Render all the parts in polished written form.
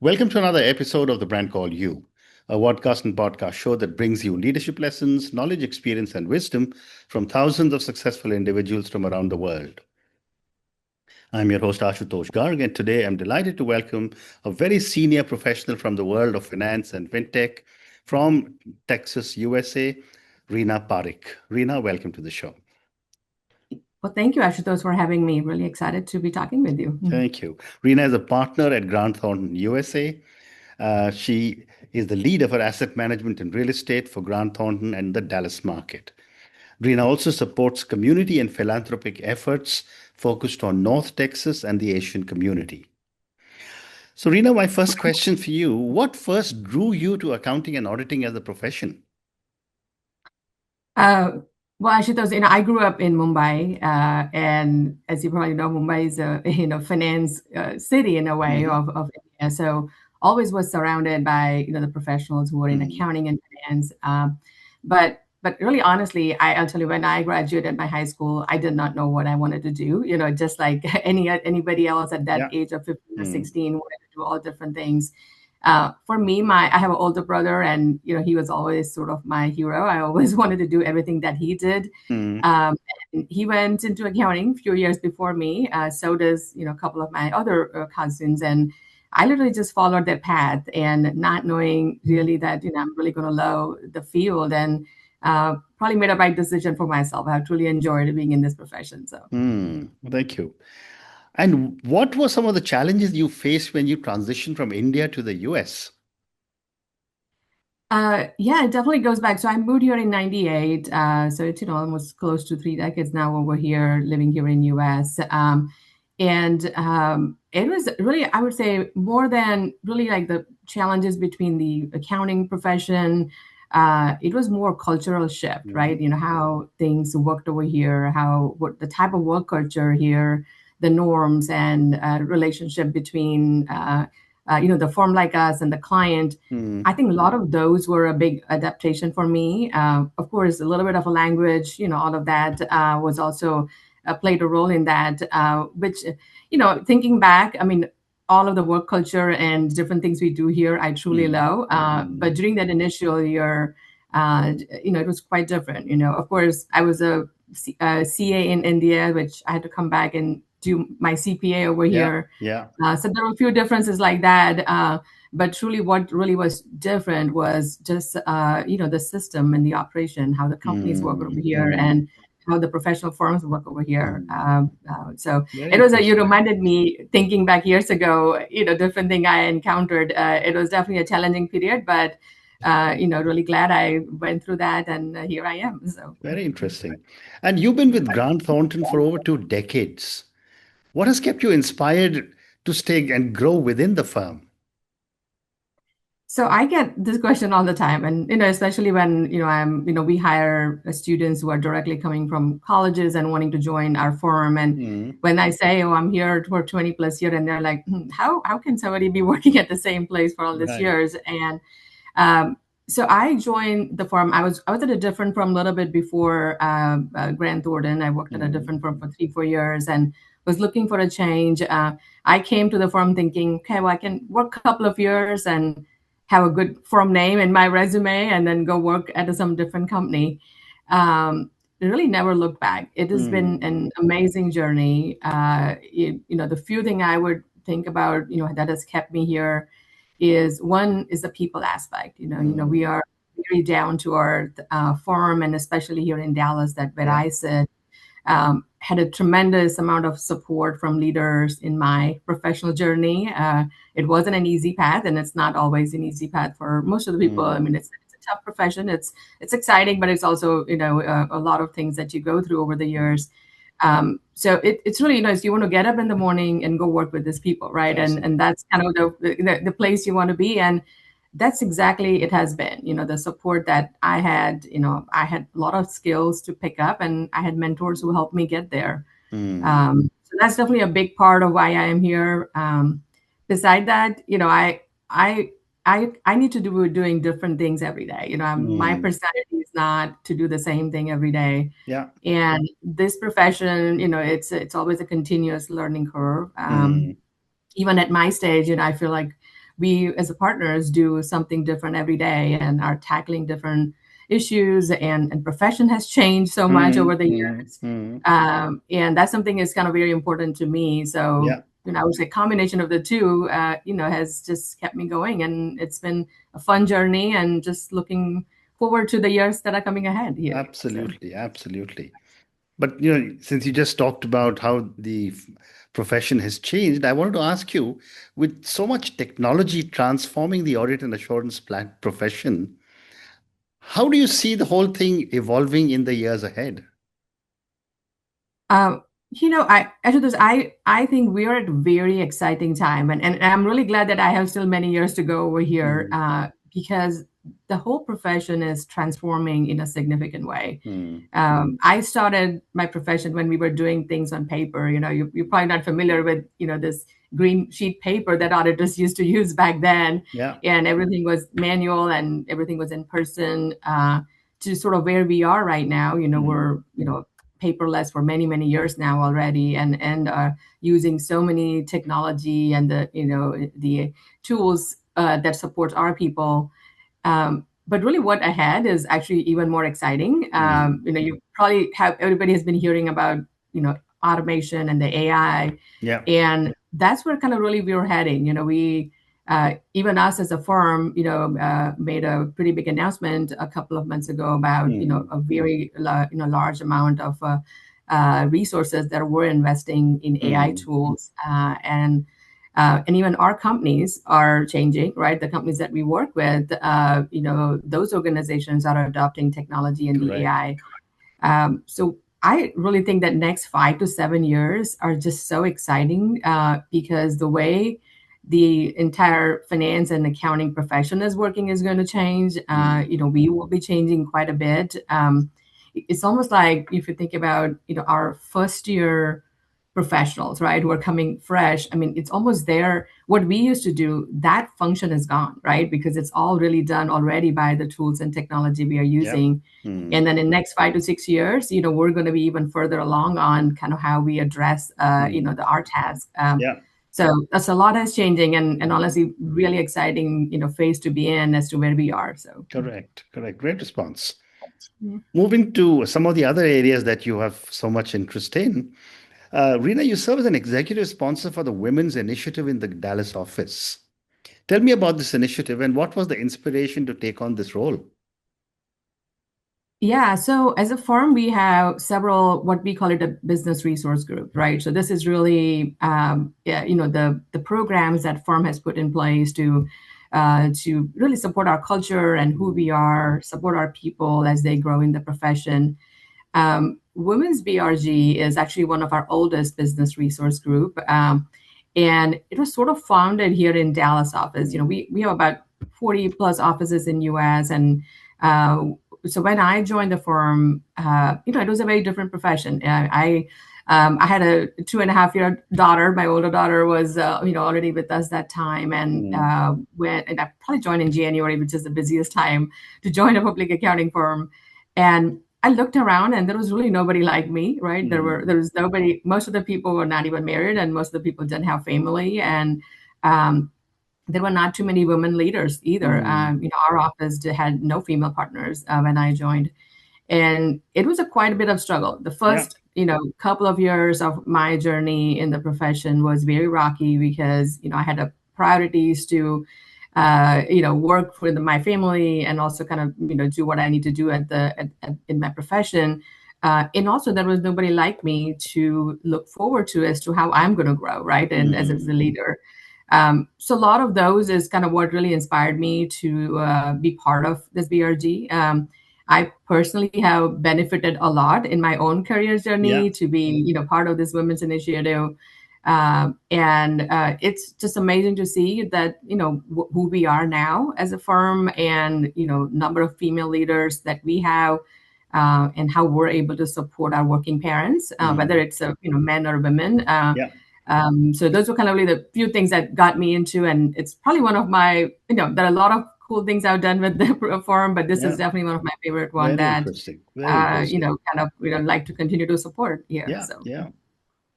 Welcome to another episode of The Brand Called You, a podcast and podcast show that brings you leadership lessons, knowledge, experience, and wisdom from thousands of successful individuals from around the world. I'm your host, Ashutosh Garg, and today I'm delighted to welcome a very senior professional from the world of finance and fintech from Texas, USA, Rina Parikh. Rina, welcome to the show. Well, thank you, Ashutosh, for having me. Really excited to be talking with you. Thank you. Rina is a partner at Grant Thornton, USA. She is the lead of her asset management and real estate for Grant Thornton and the Dallas market. Rina also supports community and philanthropic efforts focused on North Texas and the Asian community. So, Rina, my first question for you, what first drew you to accounting and auditing as a profession? Uh, well, Ashutosh, I grew up in Mumbai, and as you probably know, Mumbai is a finance city in a way Hmm. of India. So always was surrounded by the professionals who were in Hmm. accounting and finance. But really, honestly, I'll tell you, when I graduated my high school, I did not know what I wanted to do. Just like anybody else at that Yeah. age of 15 or Hmm. 16, wanted to do all different things. For me, I have an older brother, and he was always sort of my hero. I always wanted to do everything that he did. Hmm. Um, and he went into accounting a few years before me. So does a couple of my other cousins, and I literally just followed their path, and not knowing really that I'm really going to love the field, and probably made a right decision for myself. I truly enjoyed being in this profession. So. Hmm. Thank you. And what were some of the challenges you faced when you transitioned from India to the US? Yeah, it definitely goes back. So I moved here in 98. So it's, almost close to 3 decades now over here, living here in US. And it was really, I would say, more than really like the challenges between the accounting profession. It was more cultural shift, Hmm. right? How things worked over here, what the type of work culture here, the norms and relationship between the firm like us and the client. Hmm. I think a lot of those were a big adaptation for me. Of course, a little bit of a language, all of that was also played a role in that. Which, thinking back, I mean, all of the work culture and different things we do here, I truly Hmm. love. Hmm. But during that initial year, it was quite different. Of course, I was a CA in India, which I had to come back and do my CPA over Yeah. here. Yeah. So there were a few differences like that. But truly, what really was different was just, the system and the operation, how the companies work over Hmm. here, Hmm. and how the professional firms work over here. Hmm. So Very it was you interesting. reminded me, thinking back years ago, different thing I encountered. It was definitely a challenging period, but really glad I went through that, and here I am. So. Very interesting. And you've been with Grant Thornton for over 2 decades. What has kept you inspired to stay and grow within the firm? So I get this question all the time, and especially when we hire students who are directly coming from colleges and wanting to join our firm. And Hmm. when I say, "Oh, I'm here for 20 plus years," and they're like, "How can somebody be working at the same place for all these Right. years?" And um, so I joined the firm. I was at a different firm a little bit before Grant Thornton. I worked at a Hmm. different firm for 3 4 years and was looking for a change. I came to the firm thinking, okay, well, I can work a couple of years and have a good firm name in my resume, and then go work at some different company. Really never looked back. It has been Hmm. an amazing journey. The few thing I would think about, that has kept me here is, one is the people aspect. We Hmm. are very down to earth firm, and especially here in Dallas, that where Yeah. I sit, had a tremendous amount of support from leaders in my professional journey. It wasn't an easy path, and it's not always an easy path for most of the people. I mean, Hmm. it's a tough profession. It's exciting, but it's also a lot of things that you go through over the years. So it's really nice. You want to get up in the morning and go work with these people, right? And Fascinating. that's kind of the place you want to be. And that's exactly it has been. The support that I had a lot of skills to pick up, and I had mentors who helped me get there. Hmm. So that's definitely a big part of why I am here. Beside that, I I need to do doing different things every day. My Hmm. personality is not to do the same thing every day. Yeah. And this profession, it's always a continuous learning curve. Hmm. Even at my stage, I feel like we as a partners do something different every day and are tackling different issues, and profession has changed so much over the years. And that's something is kind of very important to me. So, Yeah, I would say combination of the two, has just kept me going, and it's been a fun journey, and just looking forward to the years that are coming ahead here. So. absolutely, absolutely. But since you just talked about how the profession has changed, I wanted to ask you, with so much technology transforming the audit and assurance profession, how do you see the whole thing evolving in the years ahead? Um, I think we are at a very exciting time, and I'm really glad that I have still many years to go over here, Mm, because the whole profession is transforming in a significant way. mm, I started my profession when we were doing things on paper. You're probably not familiar with, this green sheet paper that auditors used to use back then, yeah. and everything was manual and everything was in person. To sort of where we are right now, Mm, we're paperless for many many years now already, and using so many technology and the tools that support our people. But really, what ahead is actually even more exciting. mm, You probably have everybody has been hearing about automation and the AI, yeah. and that's where kind of really we're heading. We even us as a firm, made a pretty big announcement a couple of months ago about Mm, a very large amount of resources that we're investing in AI mm, tools, and even our companies are changing, right? The companies that we work with, those organizations are adopting technology and the correct. AI. So I really think that next 5 to 7 years are just so exciting, because the way the entire finance and accounting profession is working is going to change. Mm, We will be changing quite a bit. It's almost like if you think about, our first year professionals, right, who are coming fresh. I mean, it's almost there. What we used to do, that function is gone, right? Because it's all really done already by the tools and technology we are yeah. using. And Mm, then in next 5 to 6 years, we're going to be even further along on kind of how we address, mm, our task. yeah. So that's a lot is changing, and honestly, really exciting, phase to be in as to where we are. So. Correct. Correct. Great response. Yeah. Moving to some of the other areas that you have so much interest in. Rina, you serve as an executive sponsor for the Women's Initiative in the Dallas office. Tell me about this initiative and what was the inspiration to take on this role? Yeah, so as a firm, we have several what we call it a business resource group, right? So this is really, yeah, the programs that firm has put in place to really support our culture and who we Mm, are, support our people as they grow in the profession. Women's BRG is actually one of our oldest business resource group, and it was sort of founded here in Dallas office. mm, We have about 40 plus offices in US, and uh, so when I joined the firm, it was a very different profession. I had a 2.5 year daughter. My older daughter was, already with us that time, and mm, and I probably joined in January, which is the busiest time to join a public accounting firm. And I looked around, and there was really nobody like me, right? There mm, was nobody. Most of the people were not even married, and most of the people didn't have family, and um, there were not too many women leaders either. mm. Our office had no female partners when I joined, and it was a quite a bit of struggle. The Yeah. first, couple of years of my journey in the profession was very rocky because I had a priorities to, work with my family and also kind of do what I need to do in my profession. And also, there was nobody like me to look forward to as to how I'm going to grow, right? And as a Mm, leader. So a lot of those is kind of what really inspired me to be part of this BRG. I personally have benefited a lot in my own career yeah. journey to be, part of this women's initiative. And it's just amazing to see that, who we are now as a firm and, number of female leaders that we have, and how we're able to support our working parents, whether Mm, it's, men or women. yeah. So those were kind of really the few things that got me into, and it's probably one of my, there are a lot of cool things I've done with the forum, but this is Yeah. definitely one of my favorite one Very that, interesting. Very interesting. kind of, like to continue to support here. Yeah. So. Yeah.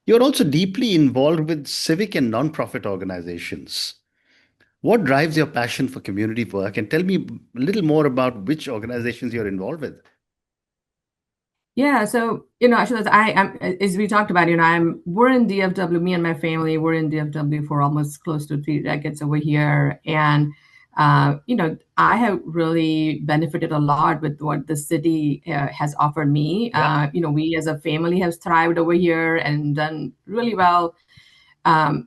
You're also deeply involved with civic and nonprofit organizations. What drives your passion for community work? And tell me a little more about which organizations you're involved with. Yeah, so actually, I'm as we talked about, we're in DFW. Me and my family, we're in DFW for almost close to 3 decades over here, and I have really benefited a lot with what the city has offered me. Yeah. We as a family have thrived over here and done really well. And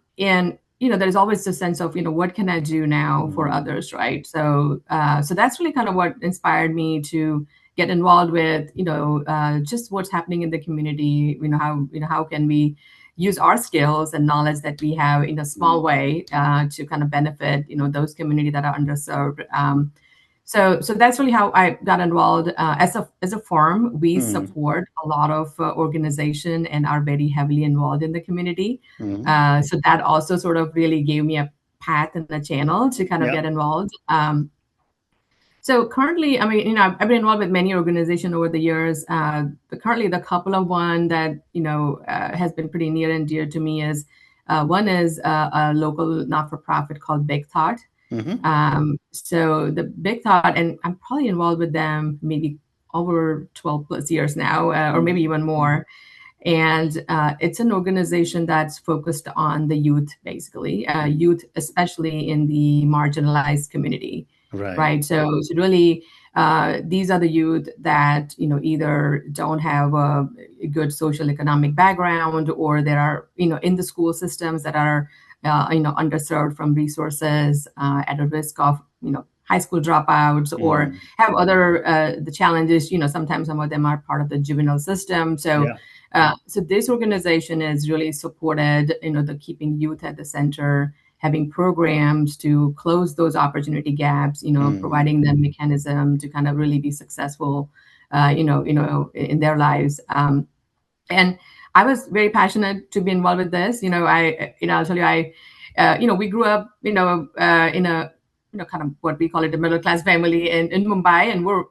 there's always this sense of what can I do now for Mm, others, right? So that's really kind of what inspired me to get involved with just what's happening in the community. How can we use our skills and knowledge that we have in a small mm, way to kind of benefit those communities that are underserved. So that's really how I got involved. As a firm, we mm, support a lot of organization and are very heavily involved in the community. mm. So that also sort of really gave me a path and a channel to kind of Yeah. get involved. So currently, I mean, I've been involved with many organizations over the years. But currently, the couple of one that has been pretty near and dear to me is one is a local not-for-profit called Big Thought. Hmm. So the Big Thought, and I'm probably involved with them maybe over 12 plus years now, or maybe Hmm. even more. And it's an organization that's focused on the youth, basically, youth, especially in the marginalized community, Right. right? So really, these are the youth that either don't have a good social economic background, or they are in the school systems that are underserved from resources, at a risk of high school dropouts, or Mm. have other the challenges. Sometimes some of them are part of the juvenile system. So Yeah. so this organization is really supported, the keeping youth at the center, having programs to close those opportunity gaps, Mm. providing them mechanism to kind of really be successful, in their lives. And I was very passionate to be involved with this. I'll tell you, we grew up, in a, kind of what we call it, a middle class family in Mumbai, and we're,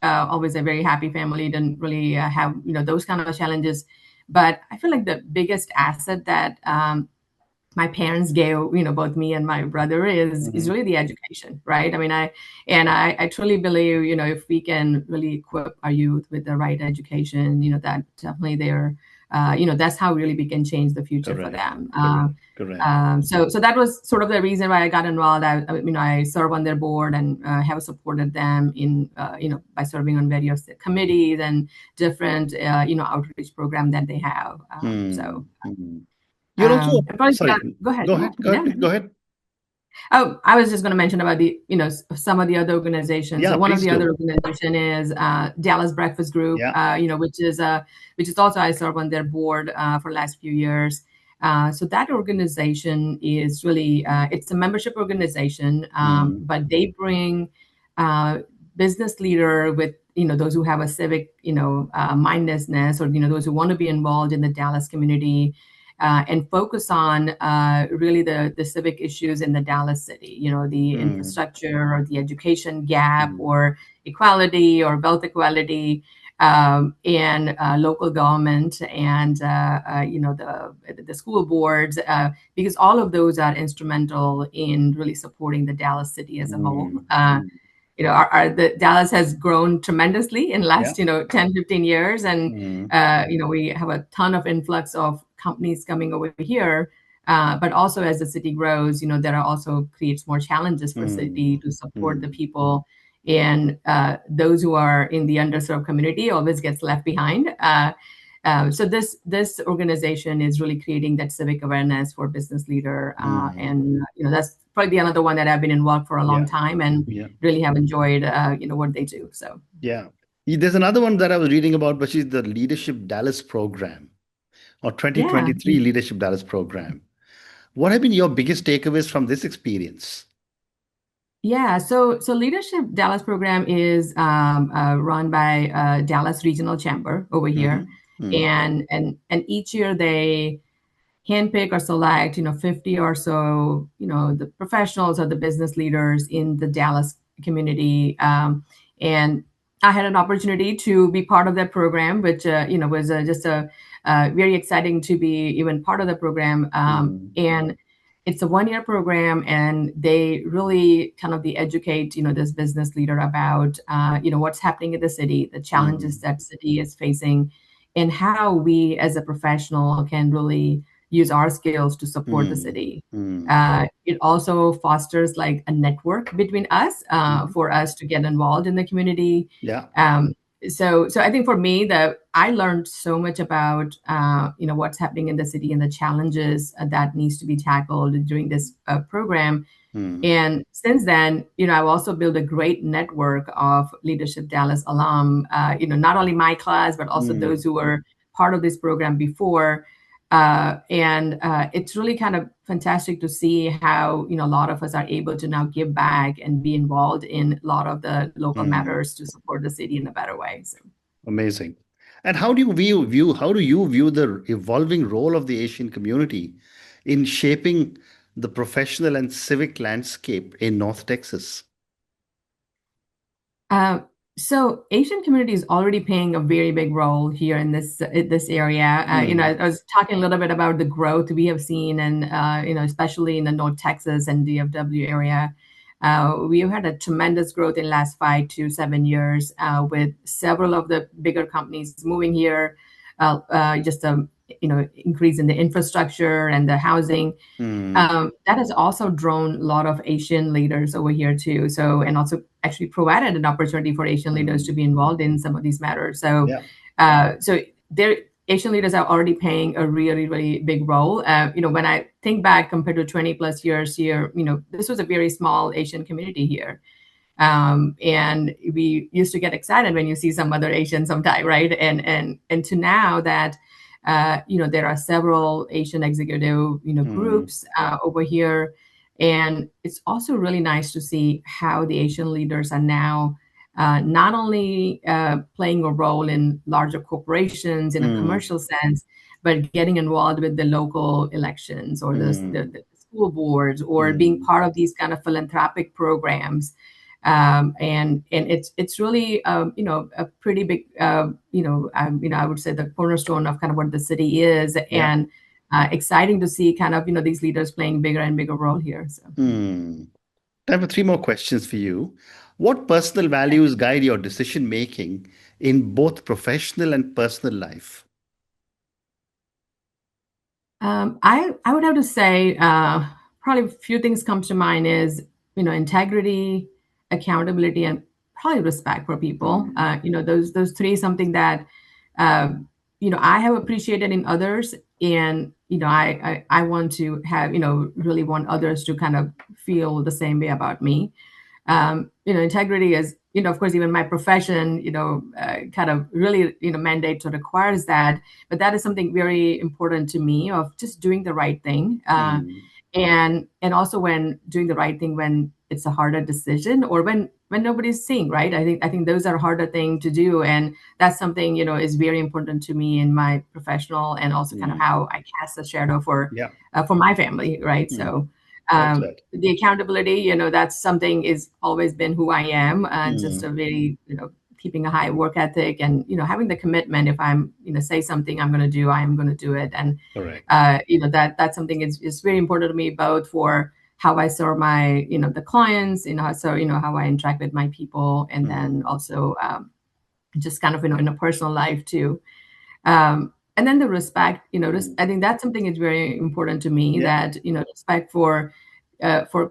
always a very happy family. Didn't really have, those kind of challenges. But I feel like the biggest asset that my parents gave, both me and my brother is Hmm. really the education, right? I mean, I truly believe, if we can really equip our youth with the right education, that definitely they're, that's how really we can change the future for Correct. them. Correct. Correct. So that was sort of the reason why I got involved. I serve on their board and have supported them in, by serving on various committees and different, outreach program that they have. Mm. Mm. You're also, Probably, sorry, go ahead. go Yeah, ahead. Go yeah. ahead. Go ahead. Oh, I was just going to mention about the, some of the other organizations. Yeah, So one of please the other do. organization is Dallas Breakfast Group, Yeah. which is also I serve on their board for the last few years. So that organization is really it's a membership organization, Mm. but they bring uh, business leader with those who have a civic mindedness, or those who want to be involved in the Dallas community, and focus on really the civic issues in the Dallas city, the Mm. infrastructure or the education gap Mm. or equality or wealth equality, and local government and the school boards, because all of those are instrumental in really supporting the Dallas city as a whole. Mm. Mm. The Dallas has grown tremendously in the Yeah. last 10, 15 years, and Mm. we have a ton of influx of companies coming over here. But also as the city grows, there are also creates more challenges for Mm. city to support the Mm. people, and those who are in the underserved community always gets left behind. So this organization is really creating that civic awareness for business leader, Mm. and that's probably another one that I've been involved for a long Yeah. time and Yeah. really have enjoyed what they do. So Yeah. There's another one that I was reading about, which is the Leadership Dallas program or yeah. 2023 Leadership Dallas program. What have been your biggest takeaways from this experience? Yeah, so Leadership Dallas program is run by Dallas Regional Chamber over here, Hmm. Mm. and each year they handpick or select 50 or so the professionals or the business leaders in the Dallas community, and I had an opportunity to be part of that program, which was just a very exciting to be even part of the program, Mm. and it's a 1-year program, and they really kind of they educate this business leader about what's happening in the city, the challenges Mm, that city is facing, and how we as a professional can really use our skills to support the mm, city. mm, It also fosters like a network between us, mhm. for us to get involved in the community. Yeah. Um, so I think for me that I learned so much about what's happening in the city and the challenges that needs to be tackled during this program. Mm, And since then, I've also built a great network of Leadership Dallas alum, not only my class, but also mm, those who were part of this program before. And it's really kind of fantastic to see how, a lot of us are able to now give back and be involved in a lot of the local mm. matters to support the city in a better way. So. Amazing. And how do you view the evolving role of the Asian community in shaping the professional and civic landscape in North Texas? Uh, so Asian community is already playing a very big role here in this area. Mm, I was talking a little bit about the growth we have seen, and especially in the North Texas and DFW area. We have had a tremendous growth in the last 5 to 7 years, with several of the bigger companies moving here. Just increase in the infrastructure and the housing. mm, That has also drawn a lot of Asian leaders over here too. So, and also actually provided an opportunity for Asian leaders to mm. be involved in some of these matters. So, Yeah. so there, Asian leaders are already playing a really, really big role. When I think back compared to 20 plus years here, this was a very small Asian community here. And we used to get excited when you see some other Asian sometime, right? And to now that there are several Asian executive Mm, groups over here, and it's also really nice to see how the Asian leaders are now not only playing a role in larger corporations in a mm, commercial sense, but getting involved with the local elections or mm, the school boards, or being mm, part of these kind of philanthropic programs. And it's really a pretty big I would say the cornerstone of kind of what the city is, yeah. and exciting to see kind of these leaders playing bigger and bigger role here. So. Mm. Time for three more questions for you. What personal values guide your decision making in both professional and personal life? I would have to say probably a few things comes to mind is integrity, accountability, and probably respect for people. Mm, Those three something that uh, I have appreciated in others, and I want to have really want others to kind of feel the same way about me. Integrity is, of course, even my profession, kind of really, mandates or requires that. But that is something very important to me of just doing the right thing. mm, And also when doing the right thing when it's a harder decision, or when nobody's seeing, right? I think those are harder thing to do. And that's something, is very important to me in my professional, and also kind of mm. how I cast a shadow Yeah. for my family, right? Mm. So Well said. the accountability, that's something is always been who I am, and just Mm. a very, keeping a high work ethic, and, having the commitment. If I'm, say something I'm going to do, I am going to do it. And, Correct. that's something is very important to me, both for how I serve my, the clients, so, how I interact with my people. And then Mm. also just kind of, in a personal life too. And then the respect, Mm. I think that's something is very important to me, Yeah. that, respect for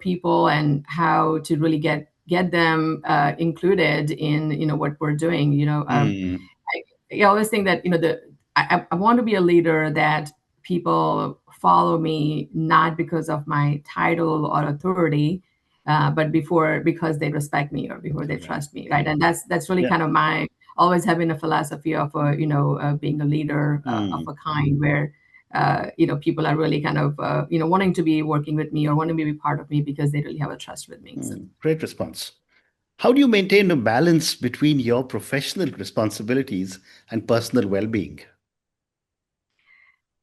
people, and how to really get them included in, what we're doing. Mm. I always think that, I want to be a leader that people follow me, not because of my title or authority, but because they respect me, or before they Correct. trust me, right? And that's really Yeah. kind of my always having a philosophy of being a leader of Mm. a kind, where people are really kind of wanting to be working with me, or wanting to be part of me, because they really have a trust with me. So. Mm. Great response. How do you maintain a balance between your professional responsibilities and personal well-being?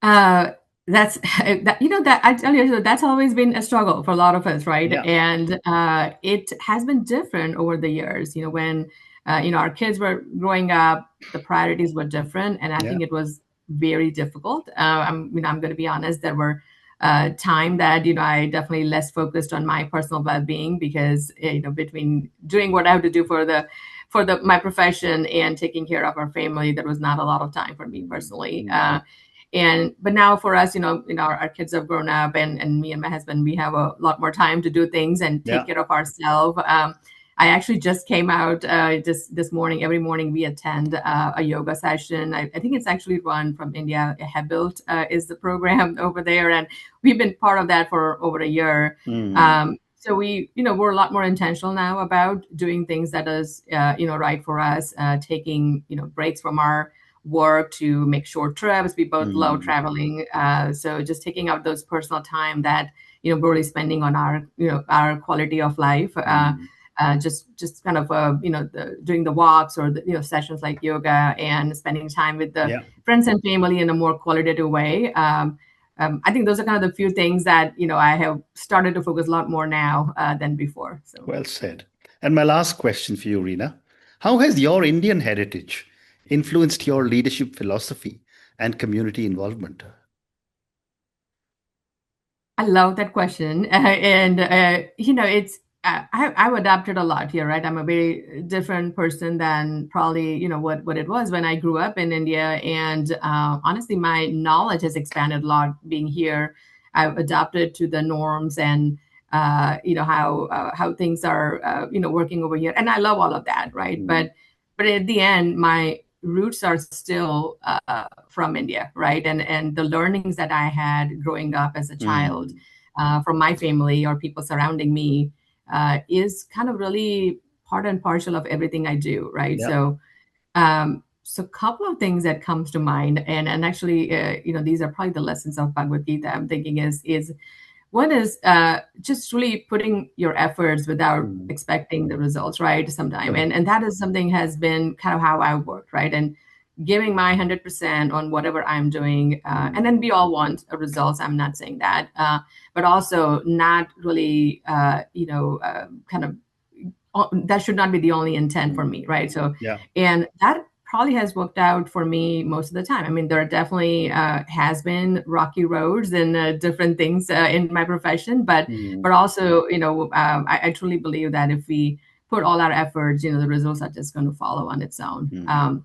Uh, that's that I tell you, so that's always been a struggle for a lot of us, right? Yeah. And it has been different over the years. When our kids were growing up, the priorities were different, and I Yeah. think it was very difficult. I'm going to be honest. There were time that I definitely less focused on my personal well-being, because between doing what I have to do for my profession and taking care of our family, there was not a lot of time for me personally. But now for us, our kids have grown up, and me and my husband, we have a lot more time to do things and take care of ourselves. I actually just came out this morning. Every morning we attend a yoga session. I think it's actually run from India. Have Built is the program over there, and we've been part of that for over a year. So we're a lot more intentional now about doing things that is right for us, taking breaks from our work to make short trips. We both love traveling, so just taking out those personal time that we're really spending on our quality of life. Just kind of doing the walks or the sessions like yoga, and spending time with the friends and family in a more qualitative way. I think those are kind of the few things that I have started to focus a lot more now than before. So well said. And my last question for you, Rina, how has your Indian heritage influenced your leadership philosophy and community involvement? I love that question, and it's I've adapted a lot here, right? I'm a very different person than probably what it was when I grew up in India, and honestly, my knowledge has expanded a lot being here. I've adapted to the norms and how things are working over here, and I love all of that, right? But at the end, my roots are still from India, right? And the learnings that I had growing up as a child from my family or people surrounding me is kind of really part and parcel of everything I do, right? So a couple of things that comes to mind, and actually, these are probably the lessons of Bhagavad Gita. I'm thinking is one is just really putting your efforts without expecting the results, right? Sometime. And that is something has been kind of how I worked, right? And giving my 100% on whatever I'm doing. And then we all want results. I'm not saying that. But also not really, kind of, that should not be the only intent for me, right? So, and that probably has worked out for me most of the time. I mean, there definitely has been rocky roads and different things in my profession, but also, I truly believe that if we put all our efforts, the results are just going to follow on its own.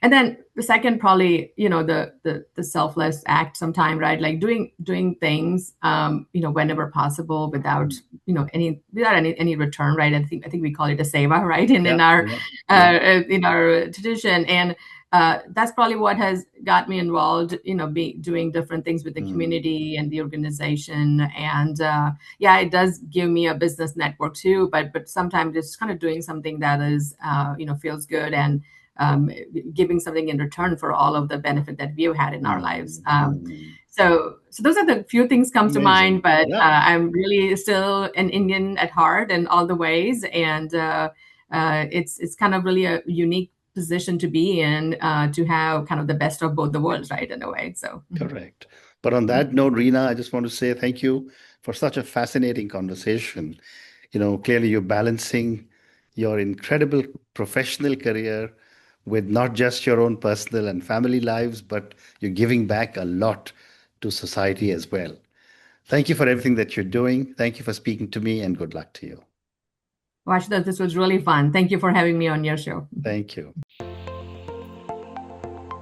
And then the second, probably, the selfless act sometime, right? Like doing things, whenever possible without, any return, right? I think we call it a seva, right? In our tradition. And that's probably what has got me involved, doing different things with the community and the organization. And it does give me a business network too, but sometimes just kind of doing something that is, feels good, and giving something in return for all of the benefit that we've had in our lives. So those are the few things comes to mind, but I'm really still an Indian at heart in all the ways. And it's kind of really a unique position to be in, to have kind of the best of both the worlds, right, in a way. So correct. But on that note, Rina, I just want to say thank you for such a fascinating conversation. Clearly you're balancing your incredible professional career with not just your own personal and family lives, but you're giving back a lot to society as well. Thank you for everything that you're doing. Thank you for speaking to me, and good luck to you. Ashutosh, this was really fun. Thank you for having me on your show. Thank you.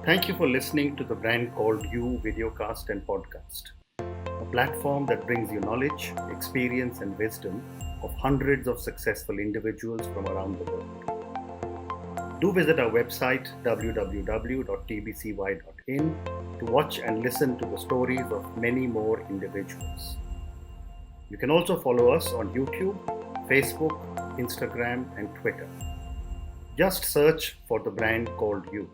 Thank you for listening to the Brand Called You videocast and podcast, a platform that brings you knowledge, experience, and wisdom of hundreds of successful individuals from around the world. Do visit our website www.tbcy.in to watch and listen to the stories of many more individuals. You can also follow us on YouTube, Facebook, Instagram, and Twitter. Just search for the Brand Called You.